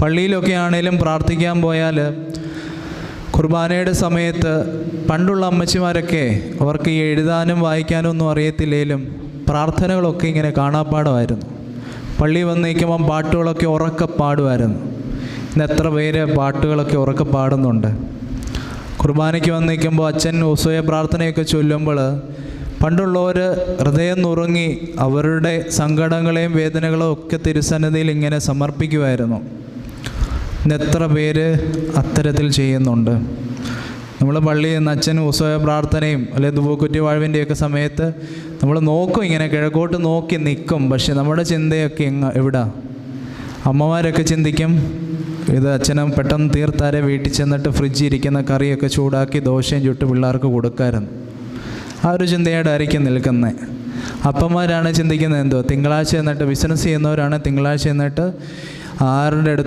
പള്ളിയിലൊക്കെ ആണെങ്കിലും പ്രാർത്ഥിക്കാൻ പോയാൽ കുർബാനയുടെ സമയത്ത് പണ്ടുള്ള അമ്മച്ചിമാരൊക്കെ അവർക്ക് ഈ എഴുതാനും വായിക്കാനും ഒന്നും അറിയത്തില്ലേലും പ്രാർത്ഥനകളൊക്കെ ഇങ്ങനെ കാണാപ്പാടമായിരുന്നു. പള്ളി വന്ന് നിൽക്കുമ്പം പാട്ടുകളൊക്കെ ഉറക്കെ പാടുമായിരുന്നു. ഇന്ന് എത്ര പേര് പാട്ടുകളൊക്കെ ഉറക്കെ പാടുന്നുണ്ട്? കുർബാനയ്ക്ക് വന്ന് നിൽക്കുമ്പോൾ അച്ഛൻ ഉസയ പ്രാർത്ഥനയൊക്കെ ചൊല്ലുമ്പോൾ പണ്ടുള്ളവർ ഹൃദയം നുറുങ്ങി അവരുടെ സങ്കടങ്ങളെയും വേദനകളും ഒക്കെ തിരുസന്നിധിയിൽ ഇങ്ങനെ സമർപ്പിക്കുമായിരുന്നു. ഇന്ന് എത്ര പേര് അത്തരത്തിൽ ചെയ്യുന്നുണ്ട്? നമ്മൾ പള്ളിയിൽ നിന്ന് അച്ഛൻ ഉത്സവ പ്രാർത്ഥനയും അല്ലെങ്കിൽ ദുബൂക്കുറ്റി വാഴ്വിൻ്റെയൊക്കെ സമയത്ത് നമ്മൾ നോക്കും, ഇങ്ങനെ കിഴക്കോട്ട് നോക്കി നിൽക്കും. പക്ഷെ നമ്മുടെ ചിന്തയൊക്കെ എവിടാ? അമ്മമാരൊക്കെ ചിന്തിക്കും, ഇത് അച്ഛനും പെട്ടെന്ന് തീർത്താരെ വീട്ടിൽ ചെന്നിട്ട് ഫ്രിഡ്ജിൽ ഇരിക്കുന്ന കറിയൊക്കെ ചൂടാക്കി ദോശയും ചുട്ട് പിള്ളേർക്ക് കൊടുക്കാമായിരുന്നു. ആ ഒരു ചിന്തയോടായിരിക്കും നിൽക്കുന്നത്. അപ്പന്മാരാണ് ചിന്തിക്കുന്നത് എന്തോ, തിങ്കളാഴ്ച എന്നിട്ട് ബിസിനസ് ചെയ്യുന്നവരാണ് തിങ്കളാഴ്ച എന്നിട്ട് ആരുടെ അടുത്ത്